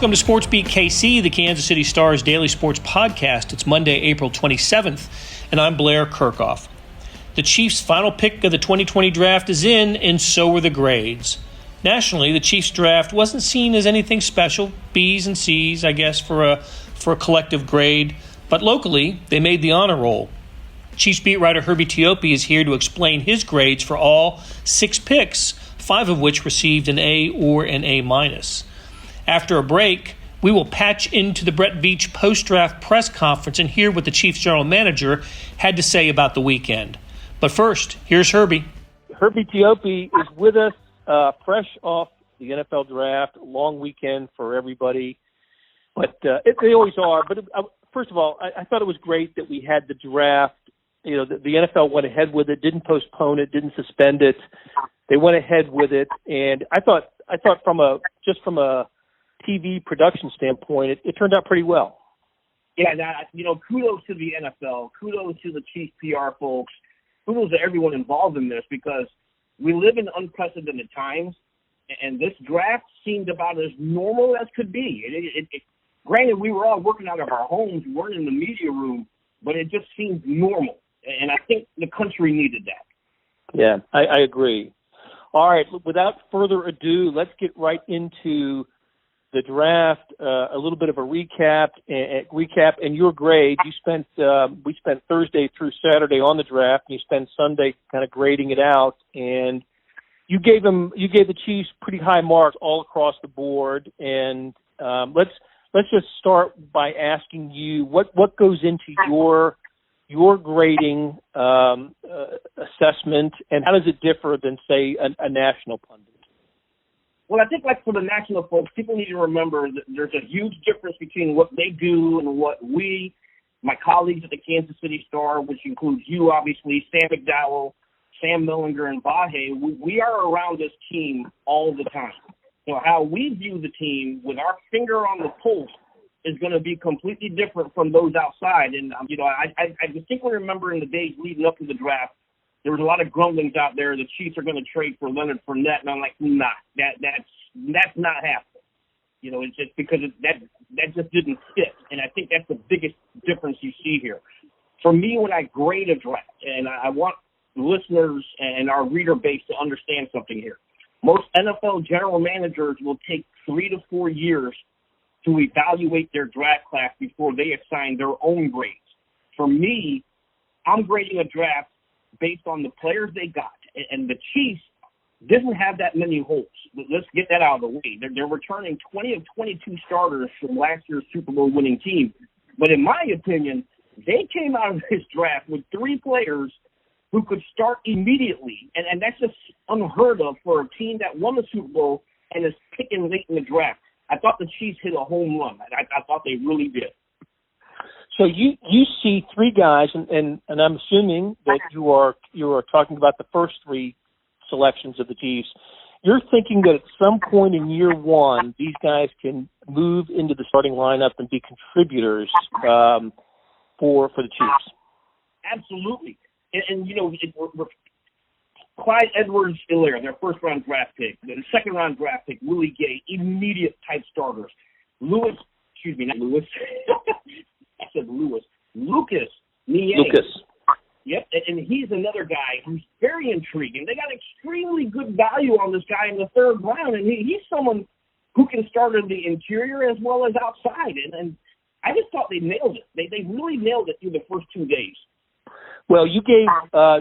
Welcome to BoPete KC, the Kansas City Star's daily sports podcast. It's Monday, April 27th, and I'm Blair Kirchhoff. The Chiefs' final pick of the 2020 draft is in, and so were the grades. Nationally, the Chiefs' draft wasn't seen as anything special, B's and C's, I guess, for a collective grade. But locally, they made the honor roll. Chiefs beat writer Herbie Teope is here to explain his grades for all 6 picks, 5 of which received an A or an A-. After a break, we will patch into the Brett Veach post-draft press conference and hear what the Chiefs general manager had to say about the weekend. But first, here's Herbie. Herbie Teope is with us, fresh off the NFL draft. Long weekend for everybody, but they always are. But first of all, I thought it was great that we had the draft. You know, the NFL went ahead with it, didn't postpone it, didn't suspend it. They went ahead with it, and I thought from a TV production standpoint, it turned out pretty well. Yeah, kudos to the NFL, kudos to the Chiefs PR folks, kudos to everyone involved in this, because we live in unprecedented times, and this draft seemed about as normal as could be. Granted, we were all working out of our homes, we weren't in the media room, but it just seemed normal, and I think the country needed that. Yeah, I agree. All right, without further ado, let's get right into the draft, a little bit of a recap and your grade. We spent Thursday through Saturday on the draft, and you spent Sunday kind of grading it out, and you gave the Chiefs pretty high marks all across the board. And let's just start by asking you what goes into your grading assessment, and how does it differ than, say, a national pundit? Well, I think, like, for the national folks, people need to remember that there's a huge difference between what they do and what we, my colleagues at the Kansas City Star, which includes you, obviously, Sam McDowell, Sam Millinger, and Vahe, we are around this team all the time. So how we view the team with our finger on the pulse is going to be completely different from those outside. And, I distinctly remember in the days leading up to the draft, there was a lot of grumblings out there. The Chiefs are going to trade for Leonard Fournette, and I'm like, nah, that's not happening. It's just because that just didn't fit, and I think that's the biggest difference you see here. For me, when I grade a draft, and I want listeners and our reader base to understand something here, most NFL general managers will take 3 to 4 years to evaluate their draft class before they assign their own grades. For me, I'm grading a draft based on the players they got. And the Chiefs didn't have that many holes. Let's get that out of the way. They're returning 20 of 22 starters from last year's Super Bowl winning team. But in my opinion, they came out of this draft with 3 players who could start immediately. And that's just unheard of for a team that won the Super Bowl and is picking late in the draft. I thought the Chiefs hit a home run. I thought they really did. So you see 3 guys, and I'm assuming that you are talking about the first 3 selections of the Chiefs. You're thinking that at some point in year 1, these guys can move into the starting lineup and be contributors for the Chiefs. Absolutely, and we're Clyde Edwards-Helaire, their first-round draft pick, the second-round draft pick, Willie Gay, immediate type starters. Lucas Niang. Lucas. Yep, and he's another guy who's very intriguing. They got extremely good value on this guy in the 3rd round, and he's someone who can start in the interior as well as outside. And I just thought they nailed it. They really nailed it through the first 2 days. Well, you gave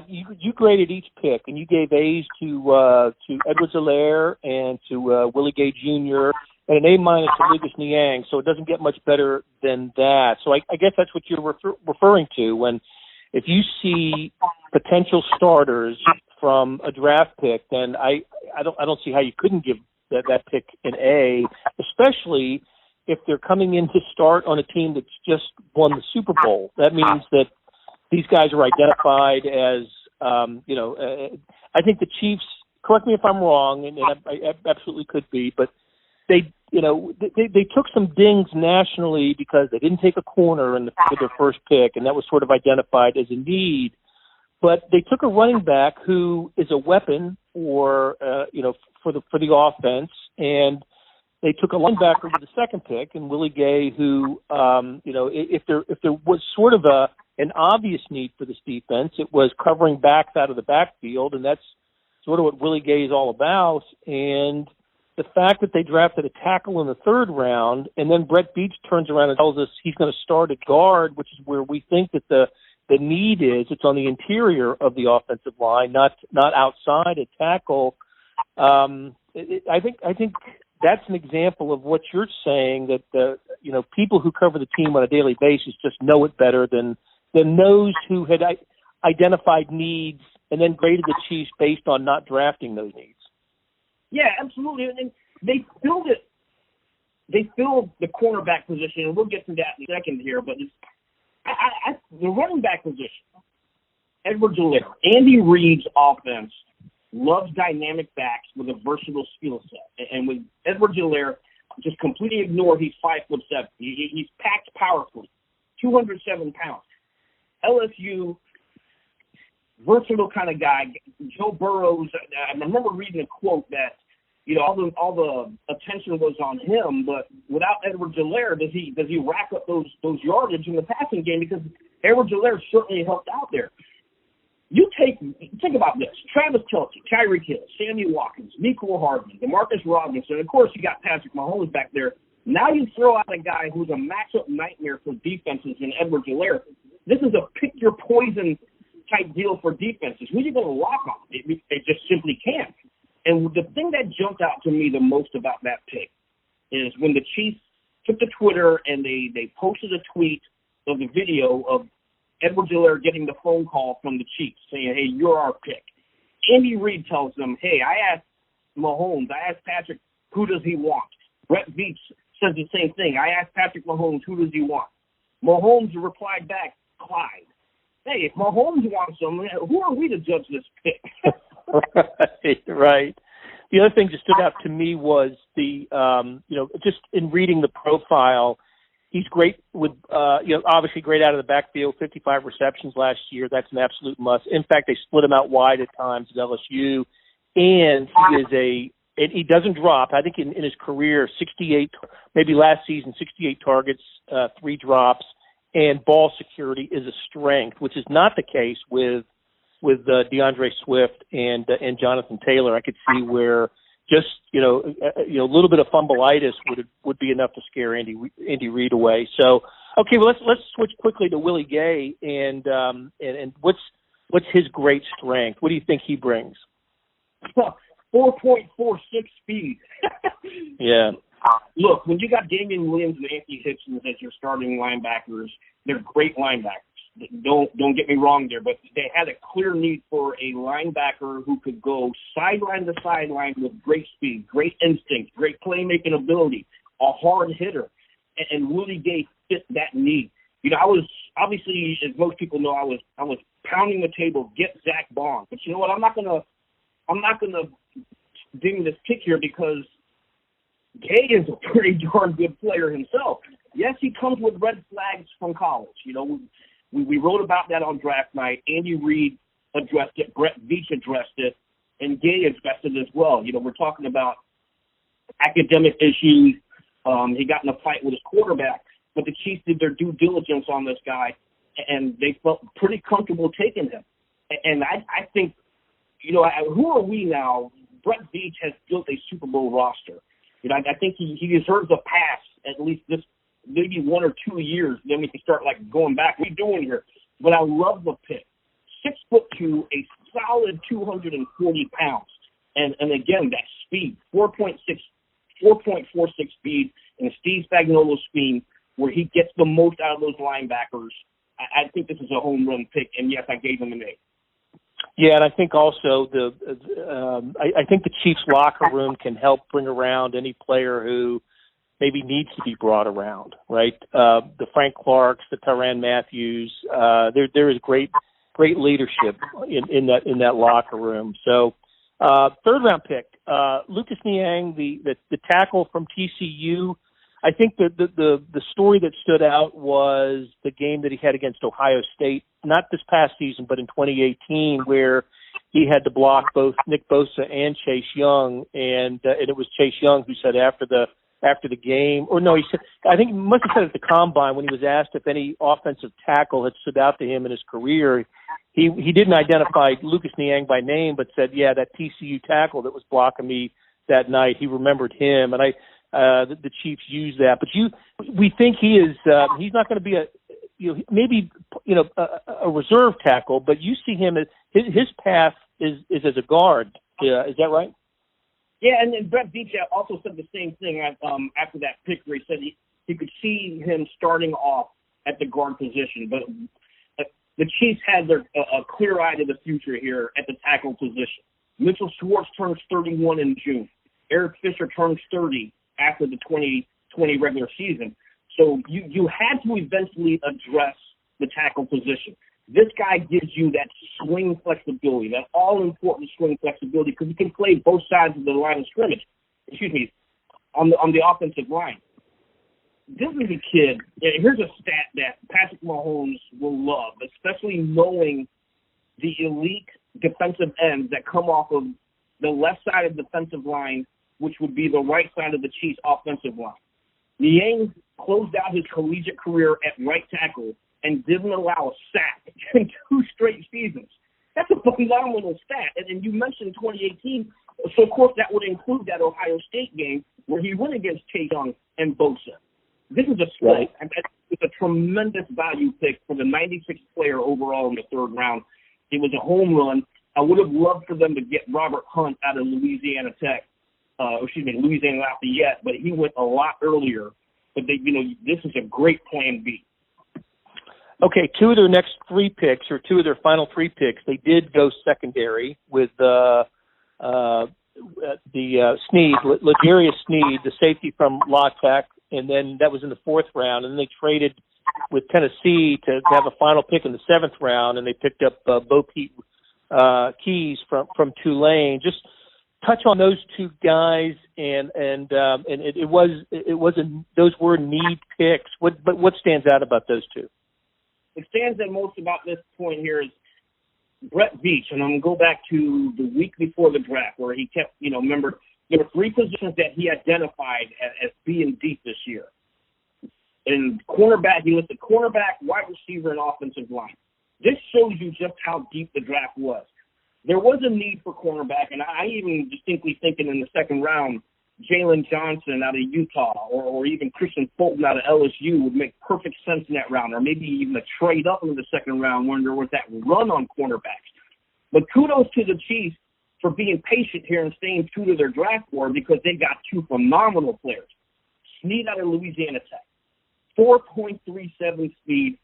you graded each pick, and you gave A's to Edwards-Helaire and to Willie Gay Jr., and an A- to Lucas Niang, so it doesn't get much better than that. So I guess that's what you're referring to when, if you see potential starters from a draft pick, then I don't see how you couldn't give that pick an A, especially if they're coming in to start on a team that's just won the Super Bowl. That means that these guys are identified as, I think the Chiefs, correct me if I'm wrong, and I absolutely could be, but they took some dings nationally because they didn't take a corner with their first pick, and that was sort of identified as a need. But they took a running back who is a weapon for the offense, and they took a linebacker with the second pick, and Willie Gay, who, if there was sort of an obvious need for this defense, it was covering backs out of the backfield, and that's sort of what Willie Gay is all about. And the fact that they drafted a tackle in the third round, and then Brett Veach turns around and tells us he's going to start at guard, which is where we think that the need is. It's on the interior of the offensive line, not outside at tackle. I think that's an example of what you're saying, that people who cover the team on a daily basis just know it better than those who had identified needs and then graded the Chiefs based on not drafting those needs. Yeah, absolutely. And they filled it. They filled the cornerback position, and we'll get to that in a second here. But the running back position, Edwards-Helaire, Andy Reid's offense loves dynamic backs with a versatile skill set. And with Edwards-Helaire, just completely ignore he's 5'7". He's packed powerfully, 207 pounds. LSU, versatile kind of guy. Joe Burrows, I remember reading a quote that, all the attention was on him, but without Edwards-Helaire, does he rack up those yardage in the passing game? Because Edwards-Helaire certainly helped out there. Think about this: Travis Kelce, Tyreek Hill, Sammy Watkins, Mecole Hardman, DeMarcus Robinson. Of course, you got Patrick Mahomes back there. Now you throw out a guy who's a matchup nightmare for defenses in Edwards-Helaire. This is a pick your poison type deal for defenses. Who are you going to lock on? They just simply can't. And the thing that jumped out to me the most about that pick is when the Chiefs took to Twitter and they posted a tweet of the video of Edwards-Helaire getting the phone call from the Chiefs saying, "Hey, you're our pick." Andy Reid tells them, "Hey, I asked Mahomes, I asked Patrick, who does he want?" Brett Veach says the same thing. "I asked Patrick Mahomes, who does he want?" Mahomes replied back, "Clyde." Hey, if Mahomes wants him, who are we to judge this pick? Right. The other thing that stood out to me was just in reading the profile, he's great with, obviously great out of the backfield, 55 receptions last year. That's an absolute must. In fact, they split him out wide at times at LSU. And he doesn't drop. I think in his career, 68, maybe last season, 68 targets, 3 drops, and ball security is a strength, which is not the case with DeAndre Swift and Jonathan Taylor. I could see where just a little bit of fumbleitis would be enough to scare Andy Reid away. So okay, well let's switch quickly to Willie Gay and what's his great strength? What do you think he brings? 4.46 speed. Yeah. Look, when you got Damian Williams and Anthony Hitchens as your starting linebackers, they're great linebackers. Don't get me wrong there, but they had a clear need for a linebacker who could go sideline to sideline with great speed, great instinct, great playmaking ability, a hard hitter, and Willie Gay fit that need. I was obviously, as most people know, I was pounding the table, get Zach Bond. But you know what? I'm not gonna ding this pick here because Gay is a pretty darn good player himself. Yes, he comes with red flags from college. We wrote about that on draft night. Andy Reid addressed it. Brett Veach addressed it. And Gay addressed it as well. We're talking about academic issues. He got in a fight with his quarterback. But the Chiefs did their due diligence on this guy, and they felt pretty comfortable taking him. And I think, who are we now? Brett Veach has built a Super Bowl roster. I think he deserves a pass at least this maybe 1 or 2 years. Then we can start going back. What are we doing here? But I love the pick. 6'2", a solid 240 pounds, and again that speed, 4.46 speed, and Steve Spagnuolo's scheme where he gets the most out of those linebackers. I think this is a home run pick, and yes, I gave him an A. Yeah, and I think also I think the Chiefs locker room can help bring around any player who maybe needs to be brought around, right? The Frank Clarks, the Tyrann Matthews, there is great leadership in that locker room. So third round pick, Lucas Niang, the tackle from TCU. I think the story that stood out was the game that he had against Ohio State, not this past season, but in 2018, where he had to block both Nick Bosa and Chase Young, and it was Chase Young who said after the after the game. Or no, he said, I think he must have said at the combine when he was asked if any offensive tackle had stood out to him in his career. He didn't identify Lucas Niang by name, but said, yeah, that TCU tackle that was blocking me that night, he remembered him. And the Chiefs used that. But we think he is he's not going to be a reserve tackle, but you see him as his path is as a guard. Yeah, is that right? Yeah, and Brett Veach also said the same thing after that pick where he said he could see him starting off at the guard position. But the Chiefs had a clear eye to the future here at the tackle position. Mitchell Schwartz turns 31 in June. Eric Fisher turns 30 after the 2020 regular season. So you had to eventually address the tackle position. This guy gives you that swing flexibility, that all-important swing flexibility, because he can play both sides of the line of scrimmage. On the offensive line. This is a kid. Here's a stat that Patrick Mahomes will love, especially knowing the elite defensive ends that come off of the left side of the defensive line, which would be the right side of the Chiefs' offensive line. Niang closed out his collegiate career at right tackle and didn't allow a sack in 2 straight seasons. That's a phenomenal stat. And you mentioned 2018, so of course that would include that Ohio State game where he went against Chase Young and Bosa. This is a stud. Right. It's a tremendous value pick for the 96th player overall in the 3rd round. It was a home run. I would have loved for them to get Robert Hunt out of Louisiana Lafayette, but he went a lot earlier. But this is a great plan B. Okay, 2 of their next 3 picks, or 2 of their final 3 picks, they did go secondary with the Sneed, L'Jarius Sneed, the safety from La Tech, and then that was in the 4th round. And then they traded with Tennessee to have a final pick in the 7th round, and they picked up BoPete Keyes from Tulane. Just touch on those 2 guys, and those were need picks. What stands out about those 2? What stands out most about this point here is Brett Veach, and I'm going to go back to the week before the draft where he kept, remember, there were 3 positions that he identified as being deep this year. And cornerback, he listed cornerback, wide receiver, and offensive line. This shows you just how deep the draft was. There was a need for cornerback, and I even distinctly thinking in the 2nd round, Jalen Johnson out of Utah or even Christian Fulton out of LSU would make perfect sense in that round, or maybe even a trade up into the 2nd round when there was that run on cornerbacks. But kudos to the Chiefs for being patient here and staying true to their draft board because they got 2 phenomenal players. Sneed out of Louisiana Tech, 4.37 speed.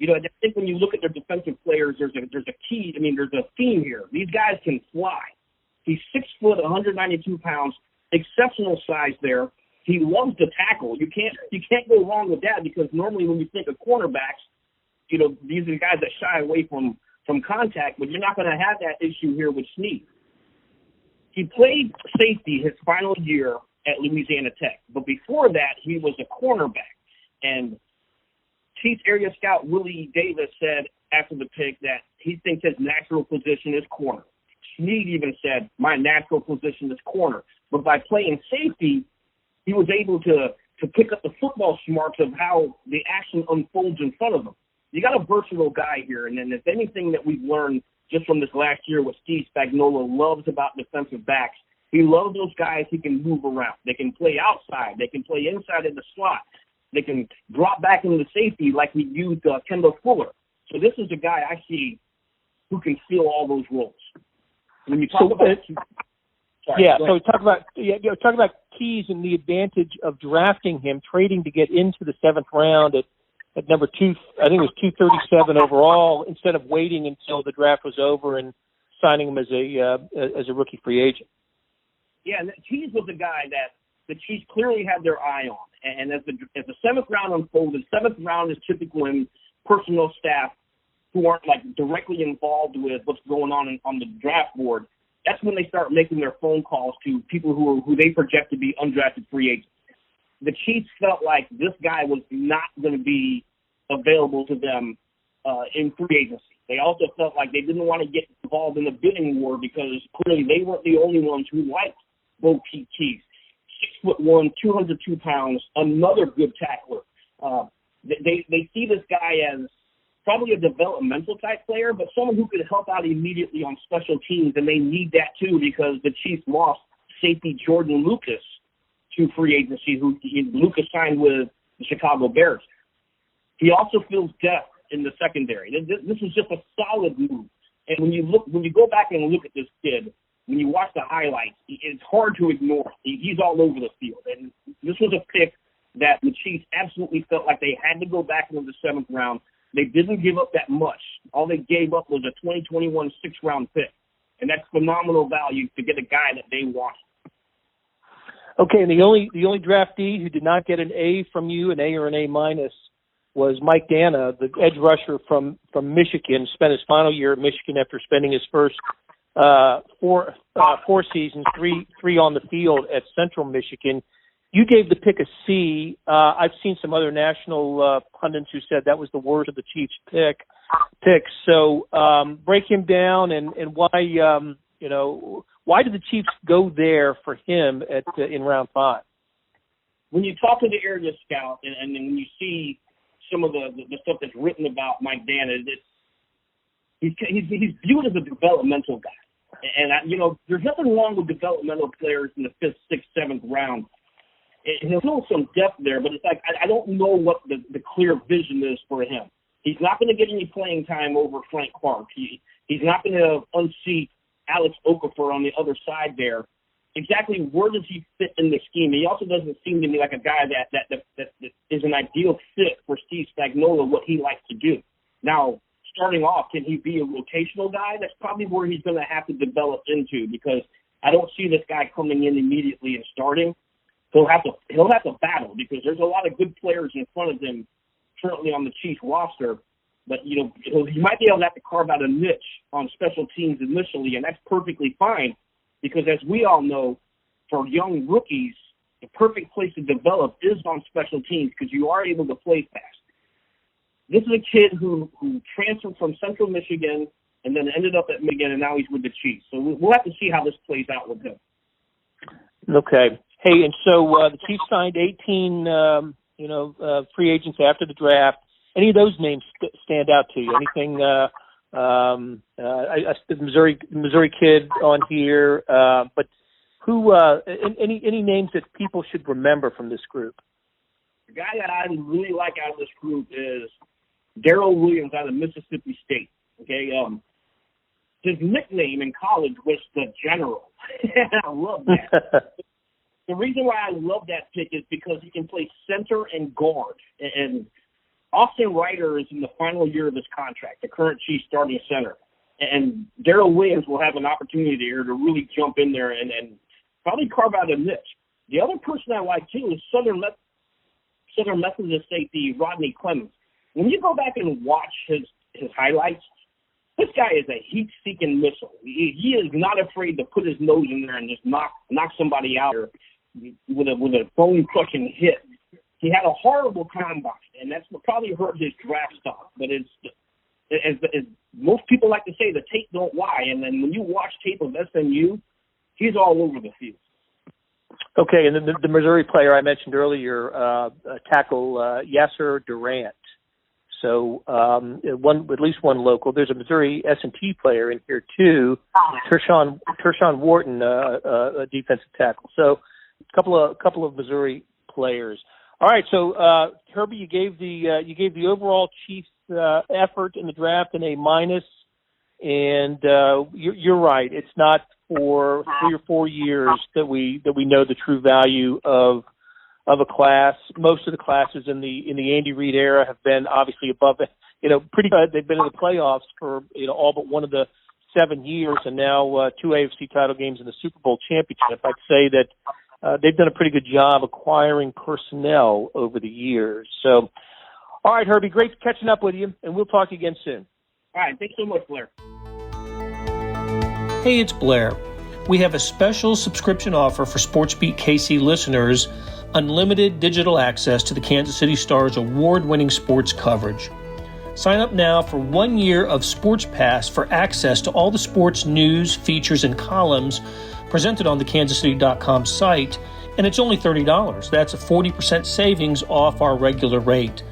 I think when you look at their defensive players, there's a key. There's a theme here. These guys can fly. He's 6 foot, 192 pounds. Exceptional size there. He loves to tackle. You can't go wrong with that because normally when you think of cornerbacks, these are the guys that shy away from contact, but you're not going to have that issue here with Sneed. He played safety his final year at Louisiana Tech, but before that he was a cornerback. And Chiefs area scout Willie Davis said after the pick that he thinks his natural position is corner. Sneed even said, my natural position is corner. But by playing safety, he was able to pick up the football smarts of how the action unfolds in front of him. You got a versatile guy here, and then if anything that we've learned just from this last year, what Steve Spagnuolo loves about defensive backs, he loves those guys who can move around. They can play outside. They can play inside in the slot. They can drop back into the safety like we used Kendall Fuller. So this is a guy I see who can fill all those roles. When you talk about talk about Keyes and the advantage of drafting him, trading to get into the 7th round at number 2. I think it was 237 overall, instead of waiting until the draft was over and signing him as a rookie free agent. Yeah, and Keyes was a guy that the Chiefs clearly had their eye on. And as the 7th round unfolded, 7th round is typical when personnel staff who aren't directly involved with what's going on the draft board, that's when they start making their phone calls to people who they project to be undrafted free agents. The Chiefs felt like this guy was not going to be available to them in free agency. They also felt like they didn't want to get involved in the bidding war because clearly they weren't the only ones who liked BoPete Keyes. 6'1", 202 pounds, another good tackler. They see this guy as probably a developmental type player, but someone who could help out immediately on special teams, and they need that too because the Chiefs lost safety Jordan Lucas to free agency, Lucas signed with the Chicago Bears. He also fills depth in the secondary. This is just a solid move. And when you go back and look at this kid, when you watch the highlights, it's hard to ignore. He's all over the field. And this was a pick that the Chiefs absolutely felt like they had to go back into the 7th round. They didn't give up that much. All they gave up was a 2021 6th-round pick. And that's phenomenal value to get a guy that they want. Okay, and the only draftee who did not get an A from you, an A or an A minus, was Mike Dana, the edge rusher from Michigan. Spent his final year at Michigan after spending his first four seasons, three on the field at Central Michigan. You gave the pick a C. I've seen some other national pundits who said that was the worst of the Chiefs' picks. So break him down and why why did the Chiefs go there for him in round 5? When you talk to the area scout and when you see some of the stuff that's written about Mike Dana, he's viewed as a developmental guy. And there's nothing wrong with developmental players in the 5th, 6th, 7th round. There's still some depth there, but it's like I don't know what the clear vision is for him. He's not going to get any playing time over Frank Clark. He's not going to unseat Alex Okafor on the other side there. Exactly where does he fit in the scheme? He also doesn't seem to me like a guy that is an ideal fit for Steve Spagnuolo, what he likes to do. Now, starting off, can he be a rotational guy? That's probably where he's going to have to develop into because I don't see this guy coming in immediately and starting. He'll have to battle because there's a lot of good players in front of him currently on the Chiefs roster. But, he might be able to have to carve out a niche on special teams initially, and that's perfectly fine because, as we all know, for young rookies, the perfect place to develop is on special teams because you are able to play fast. This is a kid who transferred from Central Michigan and then ended up at Michigan, and now he's with the Chiefs. So we'll have to see how this plays out with him. Okay. Hey, and so the Chiefs signed 18, free agents after the draft. Any of those names stand out to you? Anything? The Missouri kid on here, but who? Any names that people should remember from this group? The guy that I really like out of this group is Darrell Williams out of Mississippi State. Okay, his nickname in college was the General. I love that. The reason why I love that pick is because he can play center and guard. And Austin Ryder is in the final year of his contract, the current Chiefs starting center. And Darrell Williams will have an opportunity there to really jump in there and probably carve out a niche. The other person I like, too, is Southern Methodist safety Rodney Clemens. When you go back and watch his highlights, this guy is a heat-seeking missile. He is not afraid to put his nose in there and just knock somebody out with a bone-crushing hit. He had a horrible combine, and that's what probably hurt his draft stock. But as most people like to say, the tape don't lie. And then when you watch tape of SMU, he's all over the field. Okay, and then the Missouri player I mentioned earlier, tackle Yasser Durant. So at least one local. There's a Missouri S&T player in here too, Tershawn Wharton, a defensive tackle. So a couple of Missouri players. All right, so Herbie, you gave the overall Chiefs effort in the draft an A minus, and you're right. It's not for 3 or 4 years that we know the true value of a class. Most of the classes in the Andy Reid era have been obviously above it, pretty good. They've been in the playoffs for all but one of the 7 years, and now 2 AFC title games and the Super Bowl championship. I'd say that they've done a pretty good job acquiring personnel over the years. So, all right, Herbie, great catching up with you, and we'll talk again soon. All right, thanks so much, Blair. Hey, it's Blair. We have a special subscription offer for BoPete Keyes listeners, unlimited digital access to the Kansas City Star's award-winning sports coverage. Sign up now for 1 year of Sports Pass for access to all the sports news, features, and columns presented on the kansascity.com site and it's only $30. That's a 40% savings off our regular rate.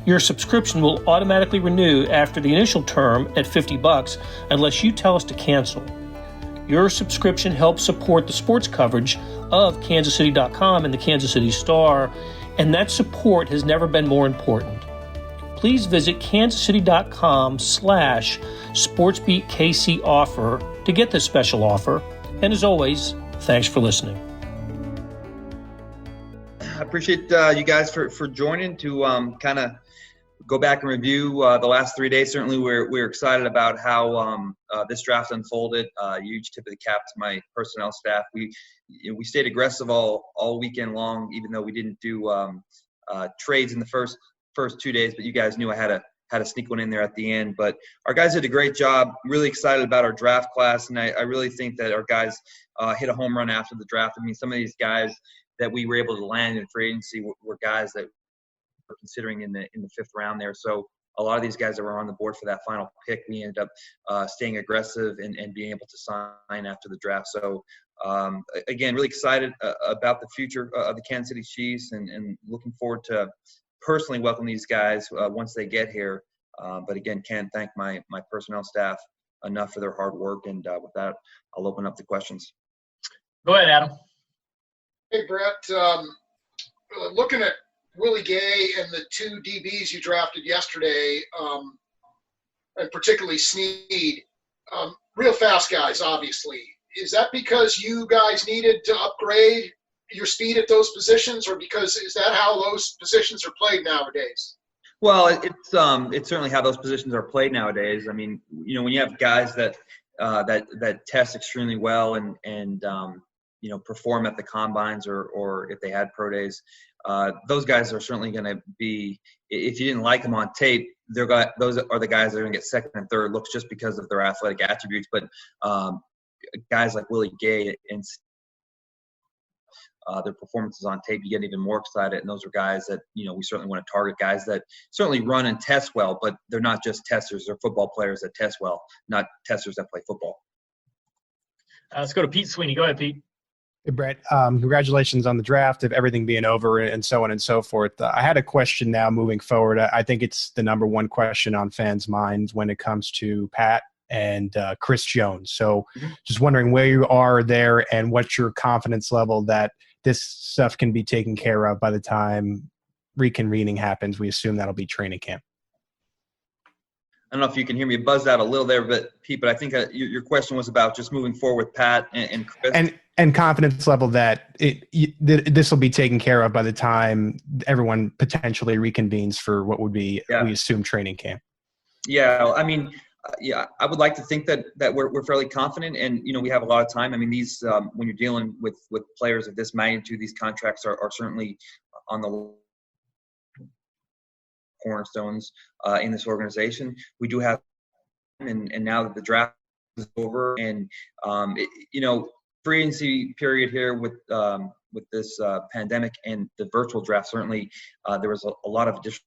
Your subscription will automatically renew after the initial term at $50 unless you tell us to cancel. Your subscription helps support the sports coverage of KansasCity.com and the Kansas City Star, and that support has never been more important. Please visit KansasCity.com/SportsBeatKC offer to get this special offer. And as always, thanks for listening. I appreciate you guys for joining to kind of go back and review the last 3 days. Certainly, we're excited about how this draft unfolded. Huge tip of the cap to my personnel staff. We stayed aggressive all weekend long, even though we didn't do trades in the first 2 days. But you guys knew I had to sneak one in there at the end. But our guys did a great job. Really excited about our draft class, and I really think that our guys hit a home run after the draft. I mean, some of these guys that we were able to land in free agency were guys that we're considering in the 5th round there. So a lot of these guys that were on the board for that final pick, we ended up staying aggressive and being able to sign after the draft. So again, really excited about the future of the Kansas City Chiefs and looking forward to personally welcome these guys once they get here. But again, can't thank my personnel staff enough for their hard work. And with that, I'll open up the questions. Go ahead, Adam. Hey, Brett. Looking at Willie Gay and the 2 DBs you drafted yesterday, and particularly Snead, real fast guys, obviously. Is that because you guys needed to upgrade your speed at those positions, or because is that how those positions are played nowadays? Well, it's certainly how those positions are played nowadays. I mean, when you have guys that test extremely well and perform at the combines or if they had pro days, those guys are certainly going to be. If you didn't like them on tape, those are the guys that are going to get second and third looks just because of their athletic attributes. But guys like Willie Gay and their performances on tape, you get even more excited. And those are guys that, we certainly want to target, guys that certainly run and test well, but they're not just testers. They're football players that test well, not testers that play football. Let's go to Pete Sweeney. Go ahead, Pete. Hey, Brett. Congratulations on the draft, of everything being over and so on and so forth. I had a question now moving forward. I think it's the number one question on fans' minds when it comes to Pat and Chris Jones. So just wondering where you are there and what's your confidence level that this stuff can be taken care of by the time reconvening happens. We assume that'll be training camp. I don't know if you can hear me buzzed out a little there, but Pete, but I think your question was about just moving forward with Pat and Chris. And confidence level that this will be taken care of by the time everyone potentially reconvenes for what would be, we assume, training camp. Yeah, I mean, I would like to think that we're fairly confident, and we have a lot of time. I mean, these when you're dealing with players of this magnitude, these contracts are certainly on the cornerstones in this organization. We do have, and now that the draft is over, and free agency period here with this pandemic and the virtual draft, certainly there was a lot of additional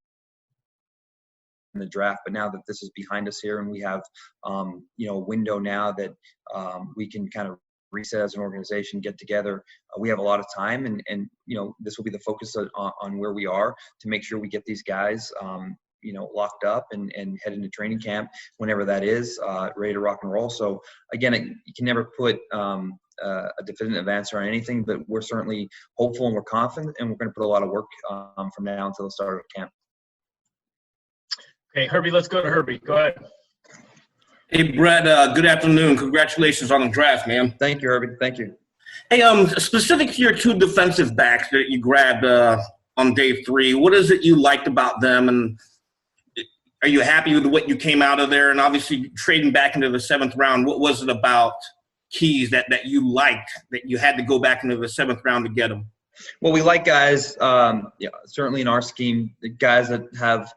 in the draft, but now that this is behind us here and we have a window now that we can kind of reset as an organization, get together, we have a lot of time, and this will be the focus on where we are to make sure we get these guys locked up and head into training camp whenever that is, ready to rock and roll. So again, you can never put a definitive answer on anything, but we're certainly hopeful and we're confident, and we're going to put a lot of work from now until the start of camp. Okay, Herbie, let's go to Herbie. Go ahead. Hey, Brett, good afternoon. Congratulations on the draft, man. Thank you, Herbie. Thank you. Hey, specific to your 2 defensive backs that you grabbed on day 3, what is it you liked about them, and are you happy with what you came out of there? And obviously trading back into the 7th round, what was it about Keyes that you liked, that you had to go back into the 7th round to get them? Well, we like guys, certainly in our scheme, the guys that have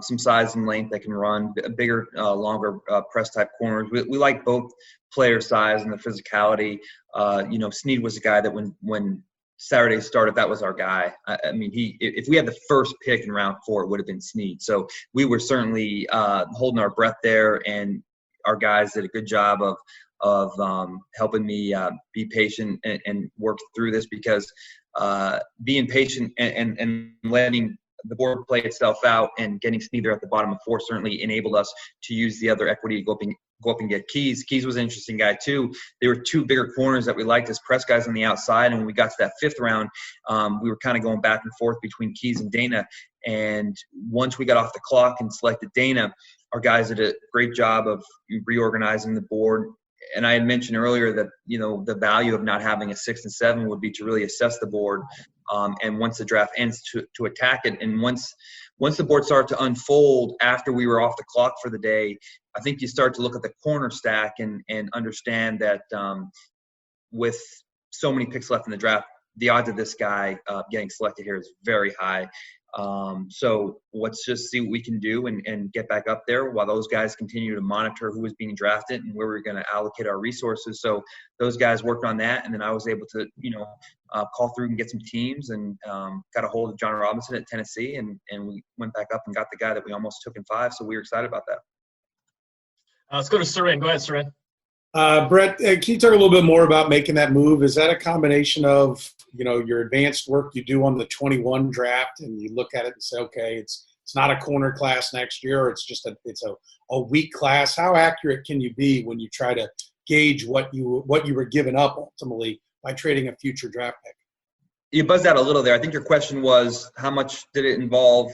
some size and length that can run, bigger, longer press-type corners. We like both player size and the physicality. Snead was a guy that when Saturday started, that was our guy. I mean, if we had the first pick in round 4, it would have been Snead. So we were certainly holding our breath there, and our guys did a good job of helping me be patient and work through this, because being patient and letting the board play itself out and getting Sneather at the bottom of 4 certainly enabled us to use the other equity to go up and get Keyes. Keyes was an interesting guy too. There were 2 bigger corners that we liked as press guys on the outside, and when we got to that 5th round, we were kind of going back and forth between Keyes and Dana. And once we got off the clock and selected Dana, our guys did a great job of reorganizing the board. And I had mentioned earlier that, the value of not having a 6 and 7 would be to really assess the board. And once the draft ends, to attack it. And once the board started to unfold after we were off the clock for the day, I think you start to look at the corner stack and understand that with so many picks left in the draft, the odds of this guy getting selected here is very high. So let's just see what we can do and get back up there while those guys continue to monitor who was being drafted and where we're going to allocate our resources. So those guys worked on that, and then I was able to, call through and get some teams, and got a hold of John Robinson at Tennessee, and we went back up and got the guy that we almost took in 5. So we were excited about that. Let's go to Seren. Go ahead, Seren. Brett, can you talk a little bit more about making that move? Is that a combination of, your advanced work you do on the 21 draft, and you look at it and say, okay, it's not a corner class next year, or it's just a weak class? How accurate can you be when you try to gauge what you were giving up ultimately by trading a future draft pick? You buzzed out a little there. I think your question was, how much did it involve?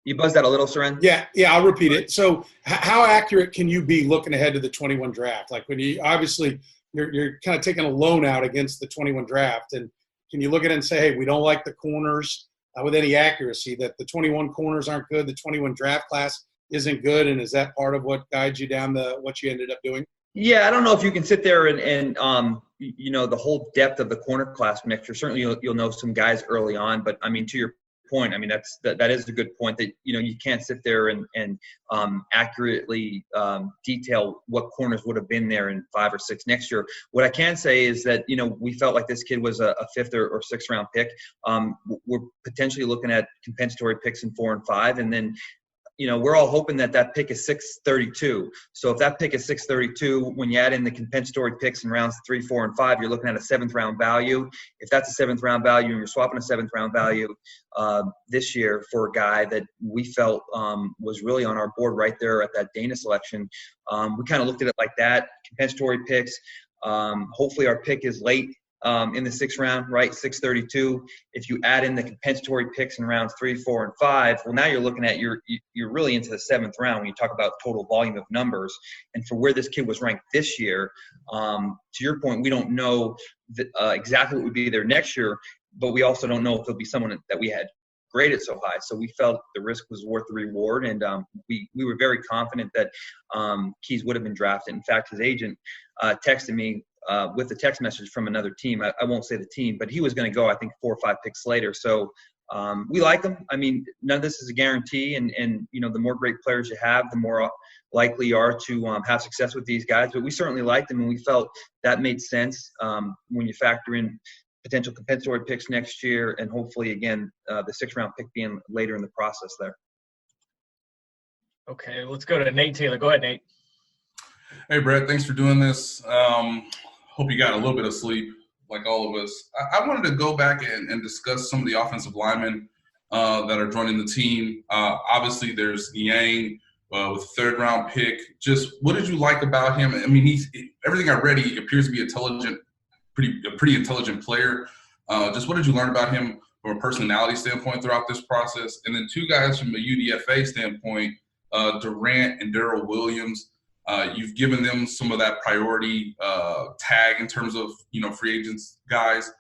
You buzzed out a little, Seren? Yeah, I'll repeat it. So how accurate can you be looking ahead to the 21 draft? Like, when you obviously you're kind of taking a loan out against the 21 draft, and can you look at it and say, hey, we don't like the corners with any accuracy, that the 21 corners aren't good, the 21 draft class isn't good, and is that part of what guides you down what you ended up doing? Yeah, I don't know if you can sit there and the whole depth of the corner class next year. Certainly you'll know some guys early on, but I mean, to your point, I mean, that is a good point, that you can't sit there and accurately detail what corners would have been there in 5 or 6 next year. What I can say is that we felt like this kid was a 5th or 6th round pick. We're potentially looking at compensatory picks in 4 and 5, and then we're all hoping that pick is 632. So if that pick is 632, when you add in the compensatory picks in rounds 3, 4, and 5, you're looking at a 7th round value. If that's a 7th round value and you're swapping a 7th round value this year for a guy that we felt was really on our board right there at that Dana selection, we kind of looked at it like that. Compensatory picks. Hopefully our pick is late in the 6th round, right? 632. If you add in the compensatory picks in rounds 3, 4, and 5, well, now you're looking at you're really into the 7th round when you talk about total volume of numbers. And for where this kid was ranked this year, to your point, we don't know exactly what would be there next year, but we also don't know if there'll be someone that we had graded so high. So we felt the risk was worth the reward, and we were very confident that Keyes would have been drafted. In fact, his agent texted me with a text message from another team. I won't say the team, but he was going to go, I think, 4 or 5 picks later. So we like him. I mean, none of this is a guarantee, and the more great players you have, the more likely you are to have success with these guys. But we certainly liked them, and we felt that made sense when you factor in potential compensatory picks next year, and hopefully, again, the 6th round pick being later in the process there. Okay, let's go to Nate Taylor. Go ahead, Nate. Hey, Brett, thanks for doing this. Hope you got a little bit of sleep, like all of us. I wanted to go back and discuss some of the offensive linemen that are joining the team. Obviously, there's Niang with a 3rd round pick. Just what did you like about him? I mean, everything I read, he appears to be a pretty intelligent player. Just what did you learn about him from a personality standpoint throughout this process? And then 2 guys from a UDFA standpoint, Durant and Darrell Williams. You've given them some of that priority tag in terms of, free agents guys.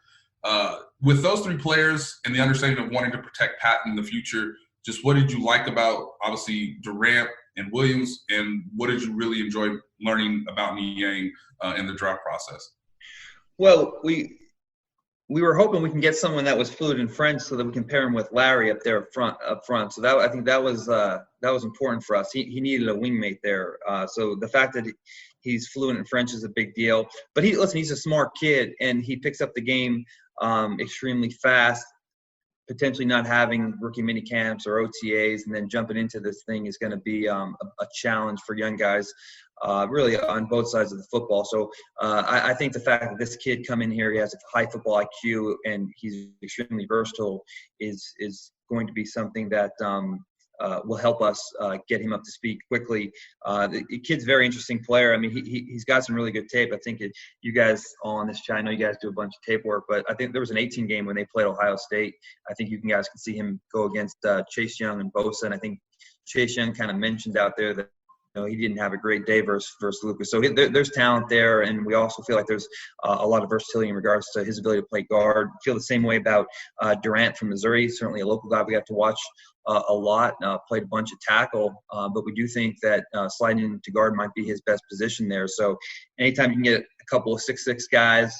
With those 3 players and the understanding of wanting to protect Pat in the future, just what did you like about, obviously, Durant and Williams, and what did you really enjoy learning about Niang in the draft process? Well, we were hoping we can get someone that was fluent in French so that we can pair him with Larry up front. So I think that was important for us. He needed a wingmate there. So the fact that he's fluent in French is a big deal. But he's a smart kid, and he picks up the game extremely fast. Potentially not having rookie mini camps or OTAs and then jumping into this thing is going to be a challenge for young guys. really on both sides of the football. So I think the fact that this kid come in here, he has a high football IQ and he's extremely versatile is going to be something that will help us get him up to speed quickly. The kid's a very interesting player. I mean, he's got some really good tape. I think you guys all on this chat, I know you guys do a bunch of tape work, but I think there was an 18 game when they played Ohio State. I think you guys can see him go against Chase Young and Bosa, and I think Chase Young kind of mentioned out there that he didn't have a great day versus Lucas. So there's talent there, and we also feel like there's a lot of versatility in regards to his ability to play guard. Feel the same way about Durant from Missouri, certainly a local guy we have to watch a lot. Played a bunch of tackle, but we do think that sliding into guard might be his best position there. So anytime you can get a couple of 6'6" guys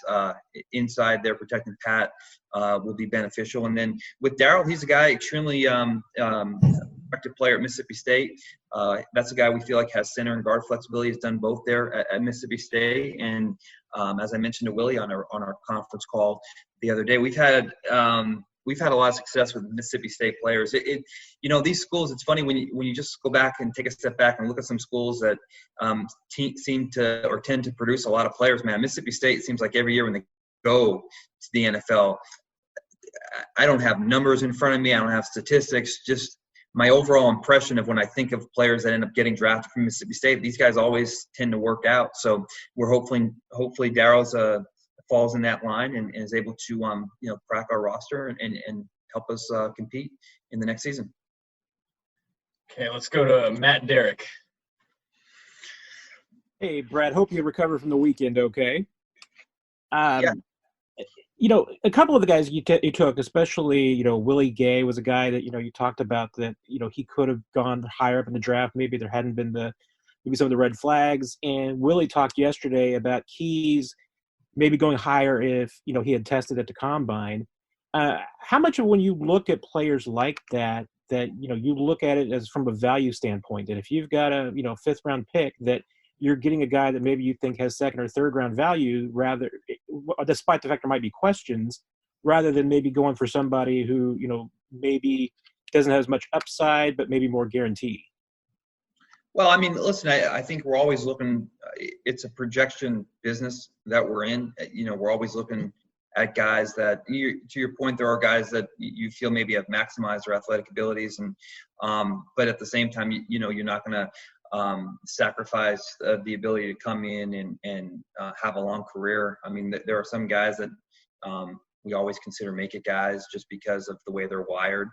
inside there protecting Pat will be beneficial. And then with Darryl, he's a guy extremely effective player at Mississippi State. That's a guy we feel like has center and guard flexibility. He's done both there at Mississippi State. And as I mentioned to Willie on our conference call the other day, we've had a lot of success with Mississippi State players. These schools, it's funny when you just go back and take a step back and look at some schools that seem to or tend to produce a lot of players. Man, Mississippi State seems like every year when they go to the NFL, I don't have numbers in front of me. I don't have statistics. Just my overall impression of when I think of players that end up getting drafted from Mississippi State, these guys always tend to work out. So we're hopefully Darryl's falls in that line and is able to crack our roster and help us compete in the next season. Okay, let's go to Matt Derrick. Hey, Brad, hope you recover from the weekend okay. Yeah. A couple of the guys you took, especially, Willie Gay was a guy that, you talked about that, he could have gone higher up in the draft. Maybe there hadn't been maybe some of the red flags. And Willie talked yesterday about Keyes maybe going higher if, he had tested at the combine. How much of when you look at players like that, you look at it as from a value standpoint, that if you've got a, 5th round pick, that you're getting a guy that maybe you think has 2nd or 3rd round value, rather, despite the fact there might be questions, rather than maybe going for somebody who, maybe doesn't have as much upside, but maybe more guarantee. Well, I mean, listen, I think we're always looking, it's a projection business that we're in. We're always looking at guys that, to your point, there are guys that you feel maybe have maximized their athletic abilities. But at the same time, you're not going to sacrifice the ability to come in and have a long career. I mean, there are some guys that we always consider make it guys just because of the way they're wired.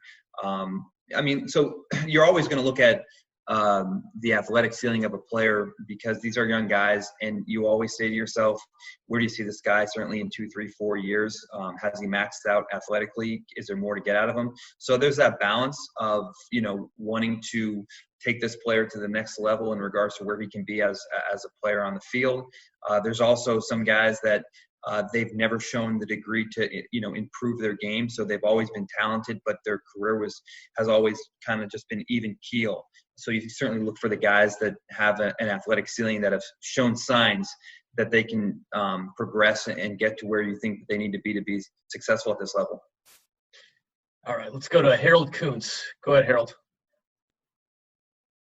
So you're always going to look at the athletic ceiling of a player because these are young guys, and you always say to yourself, where do you see this guy certainly in 2, 3, 4 years? Has he maxed out athletically? Is there more to get out of him? So there's that balance of, wanting to take this player to the next level in regards to where he can be as a player on the field. There's also some guys that they've never shown the degree to, improve their game. So they've always been talented, but their career has always kind of just been even keel. So you certainly look for the guys that have an athletic ceiling that have shown signs that they can progress and get to where you think they need to be successful at this level. All right, let's go to Harold Kuntz. Go ahead, Harold.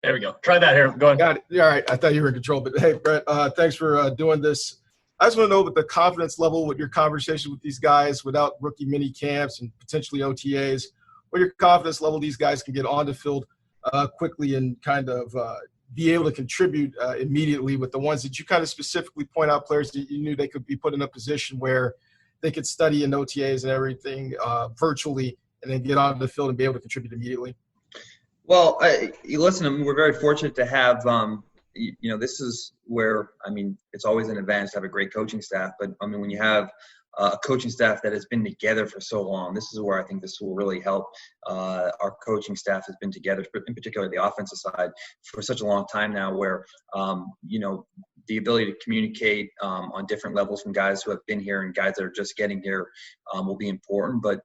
There we go. Try that, Harold. Go ahead. Got it. Yeah, all right. I thought you were in control. But, hey, Brett, thanks for doing this. I just want to know what the confidence level with your conversation with these guys without rookie mini camps and potentially OTAs, what your confidence level these guys can get on the field quickly and kind of be able to contribute immediately with the ones that you kind of specifically point out, players that you knew they could be put in a position where they could study in OTAs and everything virtually and then get on the field and be able to contribute immediately? Well, listen, we're very fortunate to have, this is where, it's always an advantage to have a great coaching staff. But, when you have a coaching staff that has been together for so long, this is where I think this will really help. Our coaching staff has been together, in particular the offensive side, for such a long time now where, the ability to communicate on different levels from guys who have been here and guys that are just getting here will be important. But,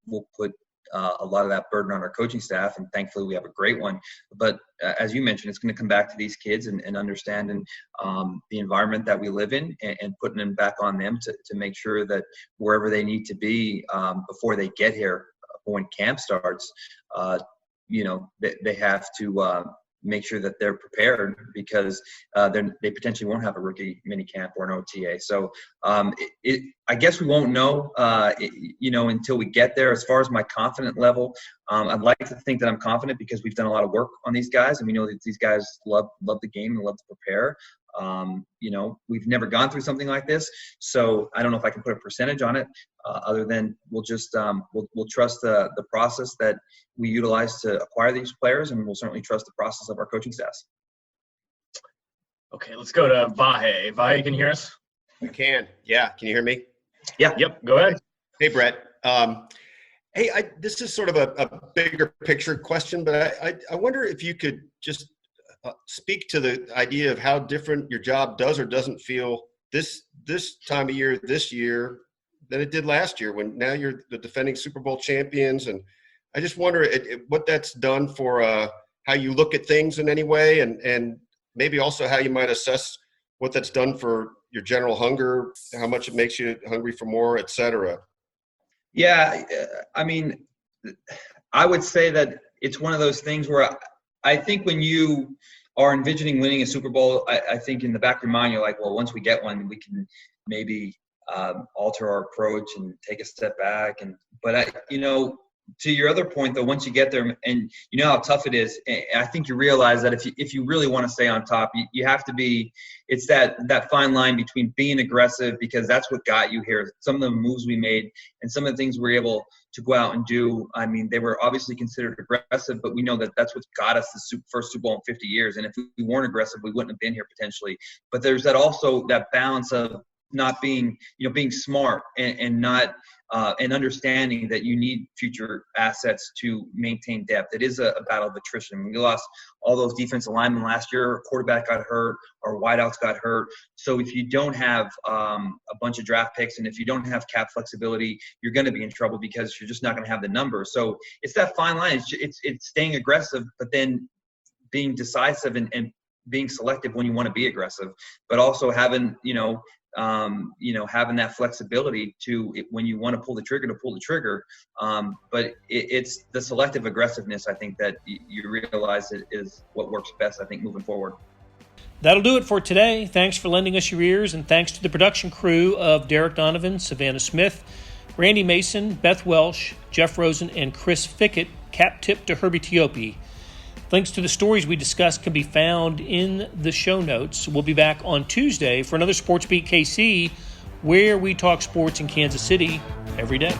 we'll put a lot of that burden on our coaching staff, and thankfully we have a great one. But as you mentioned, it's going to come back to these kids and understanding the environment that we live in and putting them back on them to make sure that wherever they need to be before they get here, when camp starts, they have to make sure that they're prepared because they potentially won't have a rookie mini camp or an OTA. So I guess we won't know, until we get there. As far as my confident level, I'd like to think that I'm confident because we've done a lot of work on these guys, and we know that these guys love the game and love to prepare. We've never gone through something like this, so I don't know if I can put a percentage on it, other than we'll just we'll trust the process that we utilize to acquire these players, and we'll certainly trust the process of our coaching staffs. Okay, let's go to Vahe. Vahe, can you hear us? I can. Yeah. Can you hear me? Yeah. Yep. Go ahead. Hey, Brett. This is sort of a bigger picture question, but I wonder if you could just speak to the idea of how different your job does or doesn't feel this time of year, this year, than it did last year, when now you're the defending Super Bowl champions. And I just wonder what that's done for how you look at things in any way, and maybe also how you might assess what that's done for your general hunger, how much it makes you hungry for more, et cetera. Yeah, I mean, I would say that it's one of those things where I think when you are envisioning winning a Super Bowl, I think in the back of your mind, you're like, well, once we get one, we can maybe alter our approach and take a step back. But to your other point, though, once you get there and you know how tough it is, I think you realize that if you really want to stay on top, you have to be – it's that fine line between being aggressive, because that's what got you here. Some of the moves we made and some of the things we were able to go out and do, I mean, they were obviously considered aggressive, but we know that that's what got us the first Super Bowl in 50 years. And if we weren't aggressive, we wouldn't have been here potentially. But there's that balance of not being – being smart and not – and understanding that you need future assets to maintain depth. It is a battle of attrition. We lost all those defensive linemen last year. Our quarterback got hurt. Our wideouts got hurt. So if you don't have a bunch of draft picks, and if you don't have cap flexibility, you're going to be in trouble because you're just not going to have the numbers. So it's that fine line. It's staying aggressive, but then being decisive and being selective when you want to be aggressive, but also having, having that flexibility when you want to pull the trigger. But it's the selective aggressiveness, I think, that you realize is what works best, I think, moving forward. That'll do it for today. Thanks for lending us your ears, and thanks to the production crew of Derek Donovan, Savannah Smith, Randy Mason, Beth Welsh, Jeff Rosen, and Chris Fickett. Cap tip to Herbie Teope. Links to the stories we discussed can be found in the show notes. We'll be back on Tuesday for another Sports Beat KC, where we talk sports in Kansas City every day.